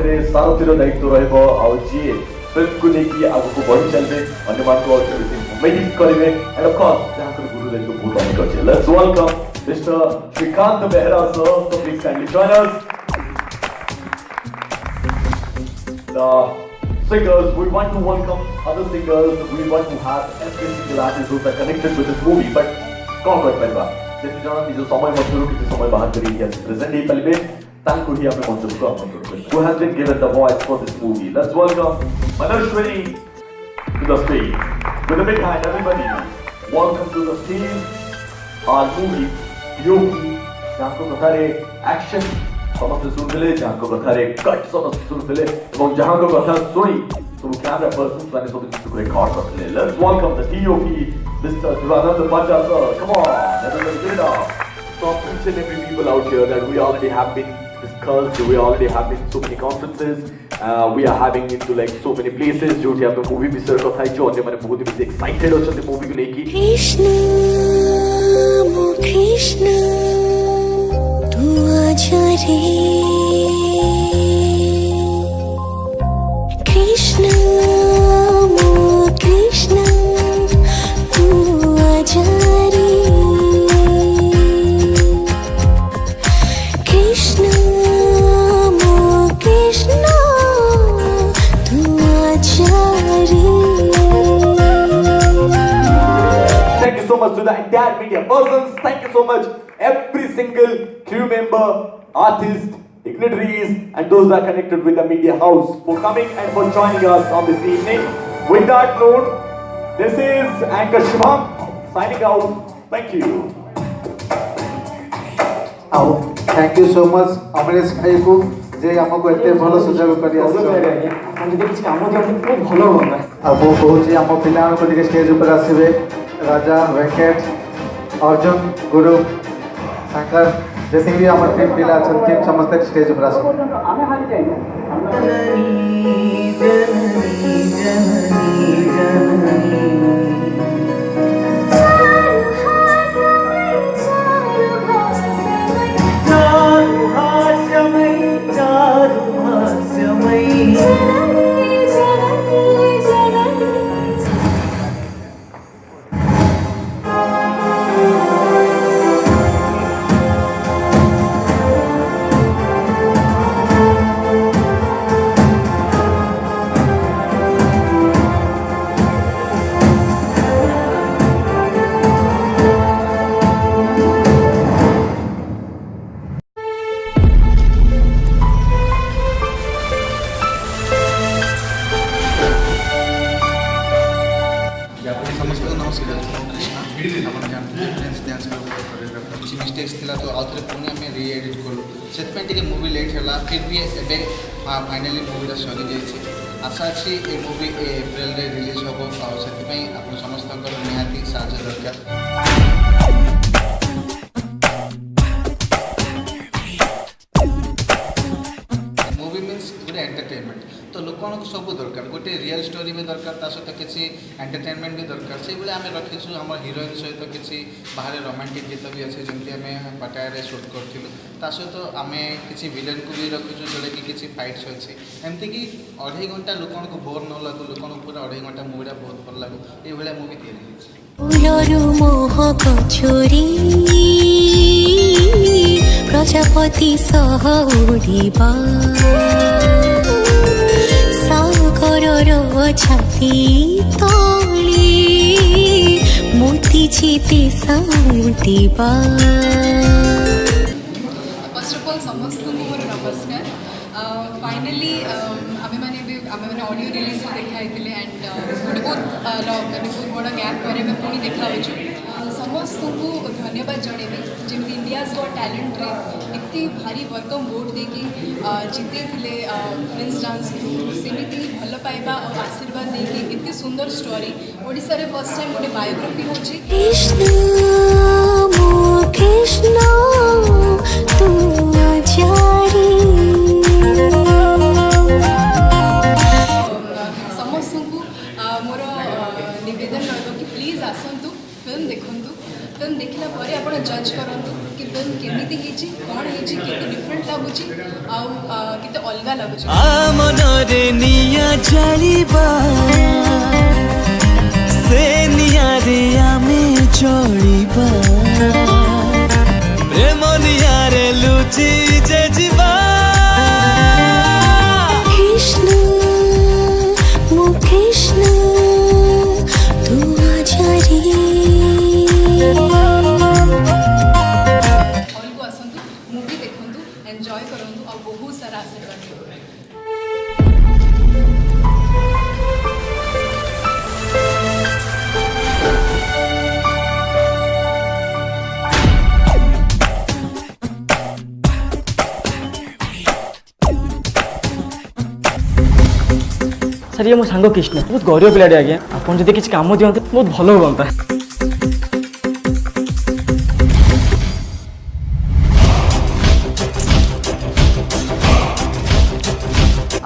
पाखे सारथीर दायित्व रहिबो आ जी फिल्म को लेकिन आगको बढ़ी चलबे अन्य मानक मेडिट करेंगे एंड ऑफ कोर्स जहां पर गुरु दायित्व बहुत अधिक अच्छे let's welcome mister Shrikant Behera sir, so please kindly join us. The singers, we want to welcome other singers, we want to have every single artist who are connected with this movie, but कौन कोई पहलवा जैसे जाना निज समय मध्य किसी समय बाहर करी या प्रेजेंट ही पहले तांको ही आपने मंच को आमंत्रण who has been given the voice for this movie. Let's welcome Manashwini to the stage. With a big hand, everybody. Welcome to the stage. Our movie, Yogi, जहाँ को कथारे action समस्त सुनते जहाँ को कथारे कट समस्त सुनते और जहाँ को कथा सुनी तो कैमरा पर्सन मैंने सब चीज़ को रिकॉर्ड करते हैं. Let's welcome the DOP, Mr. Shivanand Bhatta sir. Come on, everybody give it up. So each and every people out here that we already have been discussed, we already have been so many conferences, we are having into like so many places. जो कि आपने movie भी sir कथा जो अन्य मैंने बहुत ही excited हो चलते मूवी को लेके. कृष्ण मो कृष्ण तू आजा रे कृष्ण मो कृष्ण तू आजा रे कृष्ण मो कृष्ण तू आजा रे. Thank you so much to the entire media persons. Thank you so much every single crew member, artist, dignitaries and those that are connected with the media house for coming and for joining us on this evening. With that note, this is Anchor Shivam signing out. Thank you. Thank you so much Amresh भाई को जे हमको एते भलो सुजोग करी आसो हम जदि किछ काम जे खूब भलो होना अब वो कहूँ हम पिला को टिके स्टेज ऊपर आसबे राजा वेंकट अर्जुन गुरु शंकर जैसे भी हम टीम पिला अछन टीम समस्त स्टेज ऊपर आसो. आमे हाली जाई मिस्टेक्स थिला तो आउथरे पुणी आम रि एडिट कलु से मूवी लेट है फिर भी एबे फाइनाली मूवीटा सरी जाइए. आशा अच्छी ये मूवी एप्रिल रे रिलीज हम से आप समस्त निहाती साहय दरकार. मूवी मीन्स गोटे एंटरटेनमेंट तो लोक सब दरकार गोटे रियल स्टोरी भी दरकार सहित किसी एंटरटेनमेंट भी दरकार से आम रखीचु आम हिरोइन सहित किसी बाहर रोमांटिक गीत भी अच्छे जमी आम पटाया शूट करूँ सहित आम किसी विलेन को भी रखीचु जोटा कि किसी फाइट्स अच्छे एमती कि 2.5 घंटा लोक को बोर न लगू लोक पूरा 2.5 घंटा मूवीटा बहुत भल लगू ये मूवी प्रजापति सह उड़िबा सागरर छाती तले मोती चिते साउटिबा. फर्स्ट ऑफ ऑल समस्त को मोर नमस्कार. फाइनली आमे माने ऑडियो रिलीज देखाई एंड गोटे बहुत माने बहुत बड़ा गैप पर पुणी देखा समस्त को धन्यवाद जनइबी जमी इंडियाज गॉट टैलेंट रे इतनी भारी वर्कम वोट देकी जीते थे प्रिंस डांस ग्रुप सेमती भल पाइबा और आशीर्वाद देकी इतनी सुंदर स्टोरी ओडिशा रे फर्स्ट टाइम गोटे बायोग्राफी होची. कृष्ण मो कृष्ण तू आजा रे समस्त को मोर निवेदन रहा कि प्लीज आसतु फिल्म देखु फिल्म देखला आप जज करूँ कि फिल्म केमिति हेची कोन हेची केते डिफरेंट लागुची आउ केते अलगा लागुची मनरे निया जालिबा से निया रे आमे चलिबा प्रेम निया रे लुची जे जीवा कृष्ण मो कृष्ण तू आजा रे हॉल को आसंतु मूवी देखंतु एंजॉय करंतु और बहुत सारा आशीर्वाद दियो सर ये मो सांग कृष्ण बहुत गरीब पिलाटे आज्ञा आपन जदि किसी काम दियंते बहुत भलो होंता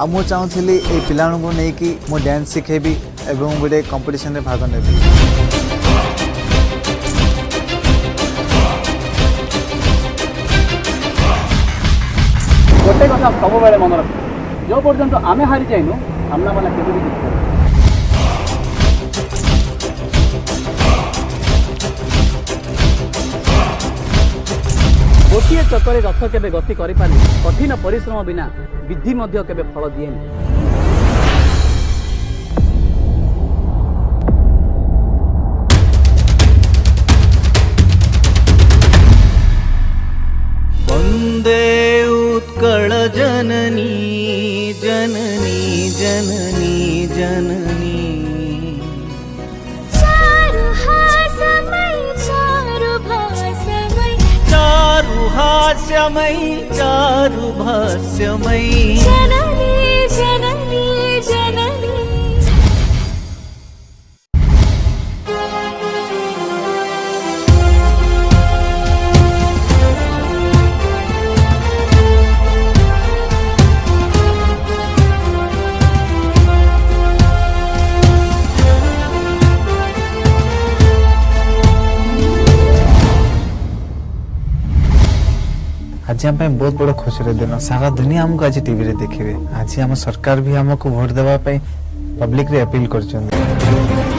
आ मु चाहूली ये पिला नहीं कि मु डांस शिखेबी एवं गोटे कंपटीशन रे भाग नेबी गोटे कथा सब बेले मन रख जो पर्यंत आमे हारी जाइनु सामना वाला केबे भी जितबो गोटे चक्कर रथ केबे गति करि पारे कठिन परिश्रम बिना विधि मध्य केबे फल दिएनि वन्दे उत्कल जननी जननी जननी जननी चारु हासमय चारु भासमय चारु हास्यमयी चारु भास्यमयी जननी जननी जननी आज आम बहुत बड़ खुशी दिन सारा दुनिया हमको आज टीवी रे देखिए आज आम सरकार भी हमको भोट देवा पब्लिक रे अपील कर